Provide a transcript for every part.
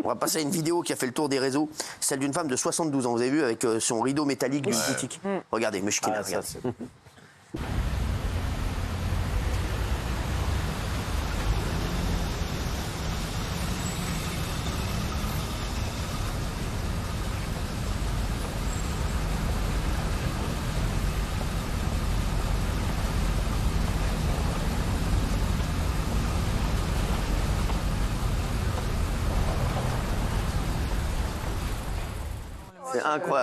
On va passer à une vidéo qui a fait le tour des réseaux, celle d'une femme de 72 ans. Vous avez vu avec son rideau métallique du boutique. Regardez, Mushkina, regardez.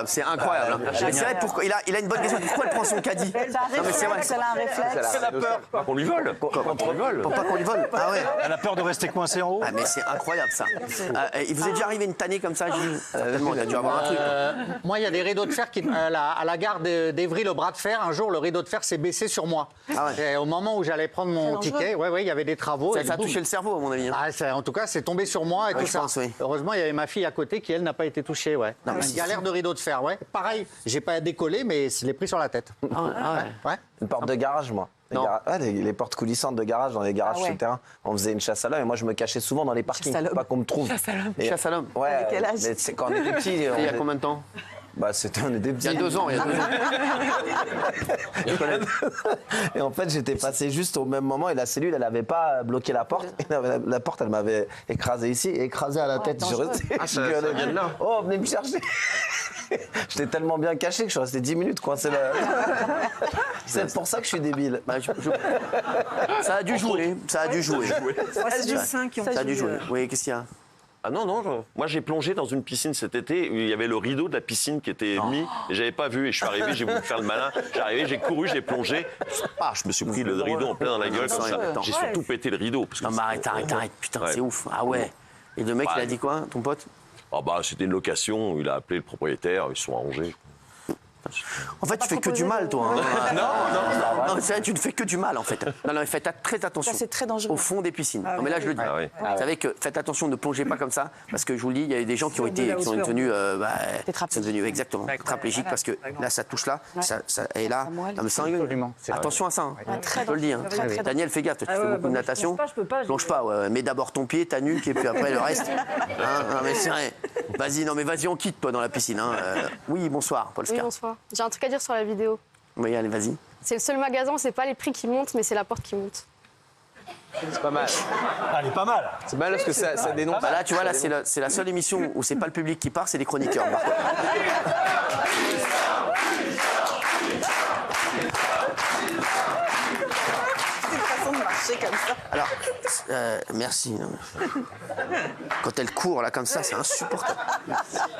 C'est incroyable. Hein. Mais c'est vrai, pourquoi, il a une bonne question. Pourquoi elle prend son caddie? Elle a un réflexe, elle a un réflexe. Elle a peur. Pas qu'on lui vole. Pour pas qu'on lui vole. Ah ouais. Elle a peur de rester coincée en haut. Ah mais c'est incroyable ça. Il vous est déjà arrivé une tannée comme ça, Gilles? Il a dû avoir un truc. Moi, il y a des rideaux de fer qui, à la gare d'Evry, le bras de fer. Un jour, le rideau de fer s'est baissé sur moi. Ah ouais. Et au moment où j'allais prendre mon ticket, il y avait des travaux. Ça a touché le cerveau, à mon avis. En tout cas, c'est tombé sur moi et tout ça. Pense, oui. Heureusement, il y avait ma fille à côté qui, elle, n'a pas été touchée. Ouais. Non, mais une galère de rideau de fer, ouais. Pareil, j'ai pas décollé, mais je l'ai pris sur la tête. Ouais. Une porte de garage, moi. Les portes coulissantes de garage dans les garages souterrains. On faisait une chasse à l'homme et moi je me cachais souvent dans les parkings pour pas qu'on me trouve. Chasse à l'homme. Ouais. Avec quel âge? Mais c'est quand on était petits. Il y a combien de temps? On était petits. Il y a 2 ans. Et en fait, j'étais passé juste au même moment et la cellule, elle n'avait pas bloqué la porte. Et la porte, elle m'avait écrasé ici et écrasé à la tête. Je restais. Ça vient de là. Oh, venez me chercher. J'étais tellement bien caché que je suis resté 10 minutes coincé là. C'est pour ça que je suis débile. Ça a dû jouer. Ça a dû jouer. C'est juste 5 qui ont Ça a dû jouer. Oui, qu'est-ce qu'il y a? Ah non, moi j'ai plongé dans une piscine cet été où il y avait le rideau de la piscine qui était mis et j'avais pas vu et je suis arrivé, j'ai voulu faire le malin, j'ai arrivé, j'ai couru, j'ai plongé, je me suis pris le rideau en plein dans la gueule comme ça. J'ai surtout pété le rideau. Parce que Non mais arrête, putain, Ouais. c'est ouf. Ah ouais. Et le mec, il a dit quoi, ton pote? c'était une location, il a appelé le propriétaire, ils se sont arrangés. En fait, tu fais que du mal, toi. Hein. Non, c'est vrai, tu ne fais que du mal, en fait. Non, mais faites très attention. Ça, c'est très dangereux. Au fond des piscines. Non, mais là, je le dis. Vous savez que faites attention, ne plongez pas comme ça, parce que je vous le dis, il y a eu des gens qui sont devenus, exactement, tétraplégiques, parce que là, ça touche là, et là. Non, mais Absolument. Attention à ça. Hein. Très Je te le dis. Hein. Daniel, fais gaffe, tu fais beaucoup de natation. Plonge pas, ouais. Mets d'abord ton pied, ta nuque, et puis après le reste. Non, mais c'est vrai. Vas-y, on quitte, toi, dans la piscine. Hein. Oui, bonsoir, Paul Oui, Scar. bonsoir. J'ai un truc à dire sur la vidéo. Oui, allez, vas-y. C'est le seul magasin où c'est pas les prix qui montent, mais c'est la porte qui monte. C'est pas mal. Elle est pas mal. C'est mal parce que ça dénonce. Bah là, tu vois, là, c'est la seule émission où c'est pas le public qui part, c'est les chroniqueurs. Par contre. C'est une façon de marcher comme ça. Alors, merci. Quand elle court là comme ça, c'est insupportable.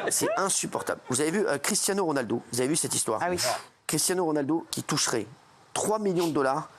C'est insupportable. Vous avez vu Cristiano Ronaldo? Vous avez vu cette histoire? Ah oui. Cristiano Ronaldo qui toucherait 3 millions de dollars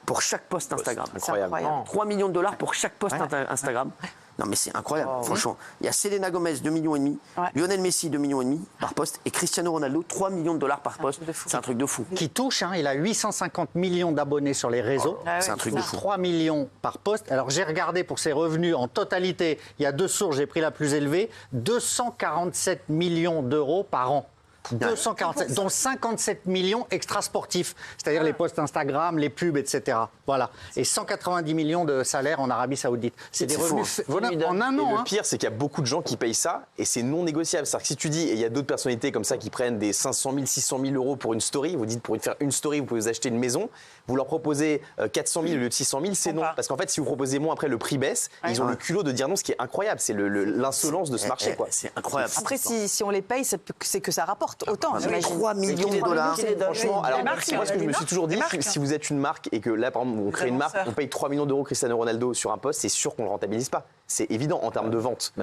pour chaque post Instagram. Incroyable. 3 millions de dollars pour chaque post Instagram. Non mais c'est incroyable, franchement. Il y a Selena Gomez, 2,5 millions. Lionel Messi, 2,5 millions par poste. Et Cristiano Ronaldo, 3 millions de dollars par poste. C'est un truc de fou. Qui touche, il a 850 millions d'abonnés sur les réseaux. C'est un truc de fou. 3 millions par poste. Alors j'ai regardé pour ses revenus en totalité, il y a 2 sources, j'ai pris la plus élevée, 247 millions d'euros par an. 247, dont 57 millions extra-sportifs, c'est-à-dire les posts Instagram, les pubs, etc. Voilà. Et 190 millions de salaires en Arabie Saoudite. C'est des revenus en un an. Le pire, c'est qu'il y a beaucoup de gens qui payent ça et c'est non négociable. C'est-à-dire que si tu dis, et il y a d'autres personnalités comme ça qui prennent des 500 000, 600 000 euros pour une story, vous dites pour faire une story, vous pouvez vous acheter une maison, vous leur proposez 400 000 au lieu de 600 000, c'est non. Parce qu'en fait, si vous proposez moins, après le prix baisse, ils ont le culot de dire non, ce qui est incroyable. C'est l'insolence de ce marché, quoi. C'est incroyable. Après, si on les paye, c'est que ça rapporte autant, j'imagine. 3 millions de dollars. Franchement, alors moi, ce que je me suis toujours dit, si vous êtes une marque et que là, par exemple, on crée une marque, on paye 3 millions d'euros Cristiano Ronaldo sur un poste, c'est sûr qu'on ne le rentabilise pas. C'est évident en termes de vente.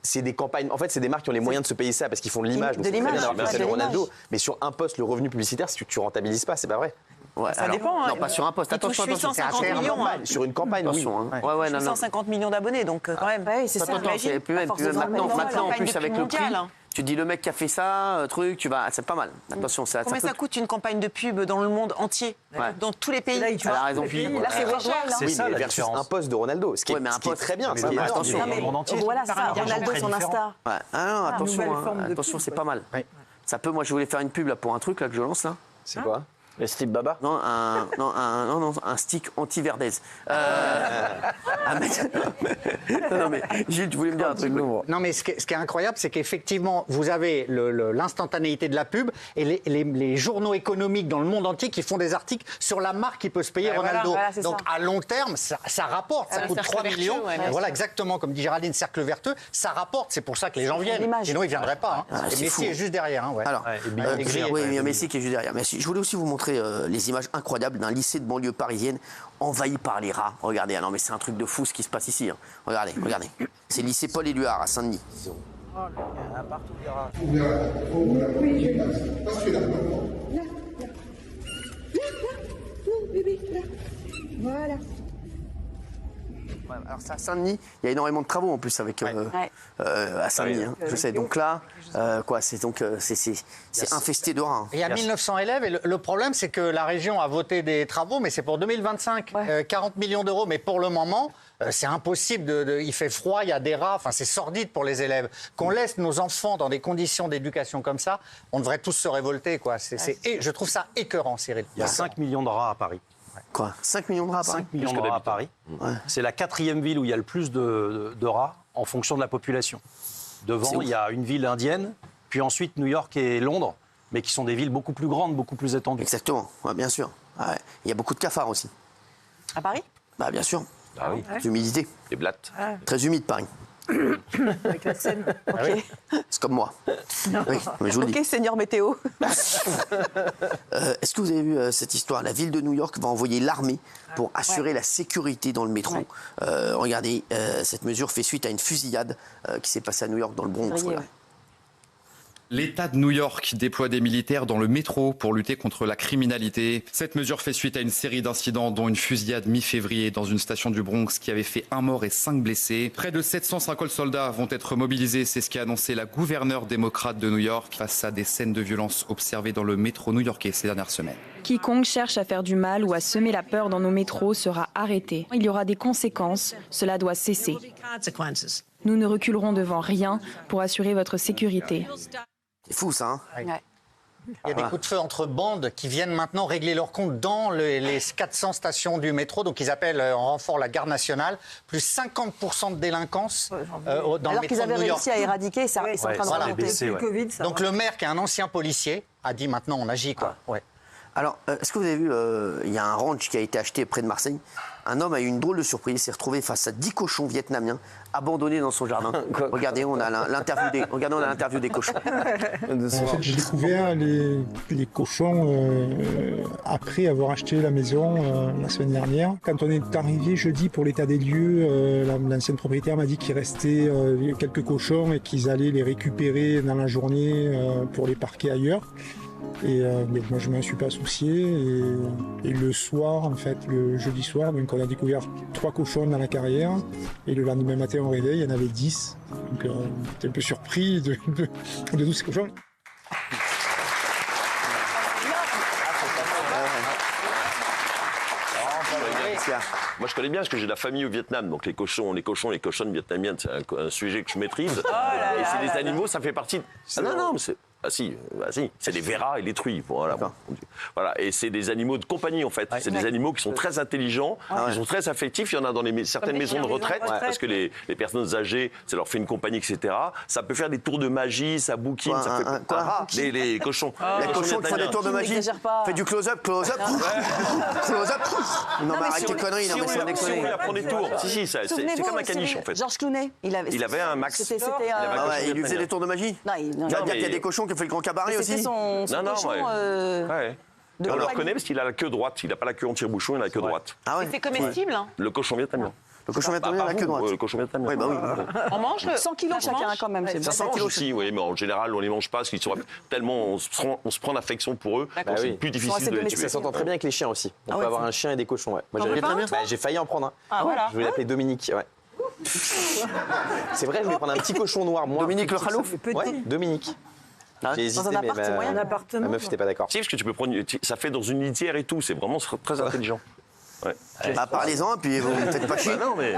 C'est des campagnes. En fait, c'est des marques qui ont les moyens de se payer ça parce qu'ils font de l'image. Donc c'est très bien d'avoir Cristiano Ronaldo. Mais sur un poste, le revenu publicitaire, si tu rentabilises pas, c'est pas vrai. Ouais, Ça dépend. Non, pas sur un poste. Attention, 850 millions. Sur une campagne, oui. Attention. Ouais, non. 150 millions d'abonnés, donc quand même. C'est ça. C'est plus même maintenant en plus avec le prix. Tu dis le mec qui a fait ça, c'est pas mal. Attention, ça. Combien ça coûte une campagne de pub dans le monde entier, dans tous les pays? Elle a raison. Là, c'est voir. C'est ça la versus différence. un poste de Ronaldo, ce qui est très bien. Attention. Dans le monde entier. Voilà, ça. Ronaldo, son Insta. Attention, c'est pas mal. Ça peut. Moi, je voulais faire une pub là pour un truc là que je lance là. C'est quoi? Le Steve Baba? Non, un stick anti-Verdez. Non, mais Gilles, tu voulais me dire un truc. Non, mais ce qui est incroyable, c'est qu'effectivement, vous avez l'instantanéité de la pub et les journaux économiques dans le monde entier qui font des articles sur la marque qui peut se payer Ronaldo. Donc, à long terme, ça rapporte. Ça coûte 3 millions. Et voilà, exactement, comme dit Géraldine, cercle vertueux, ça rapporte. C'est pour ça que les gens viennent. Sinon, ils ne viendraient pas. Et Messi est juste derrière. Alors, oui, il y a Messi qui est juste derrière. Mais je voulais aussi vous montrer les images incroyables d'un lycée de banlieue parisienne envahi par les rats. Regardez, non mais c'est un truc de fou ce qui se passe ici. Hein. Regardez. C'est le lycée Paul Éluard à Saint-Denis. Il y en a partout des rats. Oui, je passe celui-là. Là. Non, bébé, là. Voilà. Ouais, alors ça, à Saint-Denis, il y a énormément de travaux en plus avec à Saint-Denis. Hein, je sais. Donc là, c'est infesté de rats. Il y a 1900 élèves et le problème, c'est que la région a voté des travaux, mais c'est pour 2025. 40 millions d'euros, mais pour le moment, c'est impossible. Il fait froid, il y a des rats. Enfin, c'est sordide pour les élèves. Qu'on laisse nos enfants dans des conditions d'éducation comme ça, on devrait tous se révolter, quoi. Et je trouve ça écœurant, Cyril. Il y a 5 millions de rats à Paris. Quoi, 5 millions de rats à Paris? 5 millions de rats à Paris. Ouais. C'est la 4e ville où il y a le plus de rats en fonction de la population. Devant, il y a une ville indienne, puis ensuite New York et Londres, mais qui sont des villes beaucoup plus grandes, beaucoup plus étendues. Exactement, bien sûr. Ouais. Il y a beaucoup de cafards aussi. À Paris? Bien sûr. Ah oui. L'humidité. Les blattes. Très humide, Paris. Avec la Seine. Ok. C'est comme moi. Oui, mais je vous le dis. Ok, seigneur météo. Est-ce que vous avez vu cette histoire? La ville de New York va envoyer l'armée pour assurer la sécurité dans le métro. Regardez, cette mesure fait suite à une fusillade qui s'est passée à New York dans le Bronx. Voilà. L'État de New York déploie des militaires dans le métro pour lutter contre la criminalité. Cette mesure fait suite à une série d'incidents, dont une fusillade mi-février dans une station du Bronx qui avait fait 1 mort et 5 blessés. Près de 750 soldats vont être mobilisés, c'est ce qu'a annoncé la gouverneure démocrate de New York face à des scènes de violence observées dans le métro new-yorkais ces dernières semaines. Quiconque cherche à faire du mal ou à semer la peur dans nos métros sera arrêté. Il y aura des conséquences, cela doit cesser. Nous ne reculerons devant rien pour assurer votre sécurité. C'est fou ça, hein? Il y a des coups de feu entre bandes qui viennent maintenant régler leur compte dans les 400 stations du métro. Donc ils appellent en renfort la garde nationale. Plus 50% de délinquance dans le métro de New York. Alors qu'ils avaient réussi à éradiquer, ils sont en train de remonter. Donc le maire, qui est un ancien policier, a dit maintenant on agit, quoi. Ouais. Alors, est-ce que vous avez vu, il y a un ranch qui a été acheté près de Marseille. Un homme a eu une drôle de surprise, il s'est retrouvé face à 10 cochons vietnamiens abandonnés dans son jardin. Regardez, on a l'interview des cochons. En fait, j'ai découvert les cochons après avoir acheté la maison la semaine dernière. Quand on est arrivé jeudi pour l'état des lieux, l'ancienne propriétaire m'a dit qu'il restait quelques cochons et qu'ils allaient les récupérer dans la journée pour les parquer ailleurs. Et donc moi je ne m'en suis pas soucié et le soir, en fait, le jeudi soir, donc on a découvert 3 cochons dans la carrière et le lendemain matin au réveil, il y en avait 10. Donc j'étais un peu surpris de tous ces cochons. Moi, je connais bien parce que j'ai de la famille au Vietnam. Donc les cochons, les cochonnes vietnamiennes, c'est un sujet que je maîtrise. Et c'est des animaux, ça fait partie. Non, mais c'est. Ah si, c'est les verras et les truies. Voilà. Et c'est des animaux de compagnie en fait. C'est des animaux qui sont très intelligents, qui sont très affectifs. Il y en a dans certaines maisons de retraite parce que les personnes âgées, ça leur fait une compagnie, etc. Ça peut faire des tours de magie, ça bouquine, les cochons. Les cochons qui font des tours de magie. Fait du close-up, close-up. Close-up. Non mais arrête tes conneries, non mais c'est des conneries. Si on apprend des tours, c'est comme un caniche en fait. Georges Clooney, il avait un max. Il lui faisait des tours de magie. Non, il y a des cochons qui ont fait le grand cabaret aussi. C'était son cochon. On le reconnaît parce qu'il a la queue droite. Il n'a pas la queue en tire-bouchon, il a la queue droite. C'est comestible, hein? Le cochon vietnamien. Le cochon vietnamien a la queue droite. Le cochon vietnamien. Oui, bah oui. On mange 100 kilos chacun quand même. Ça 100 kilos aussi, oui, mais en général, on les mange pas parce qu'ils sont tellement. On se prend d'affection pour eux. C'est plus difficile de les tuer. Ça s'entend très bien avec les chiens aussi. On peut avoir un chien et des cochons. Moi, j'ai failli en prendre un. Ah voilà. Je vais l'appeler Dominique. C'est vrai, je vais prendre un petit cochon noir. Dominique le Khalouf. Ouais, Dominique. J'ai hésité, mais ma meuf n'était pas d'accord. Si, parce que tu peux prendre. Ça fait dans une litière et tout. C'est vraiment très intelligent. Parlez-en, puis vous ne faites pas chier. Non, mais.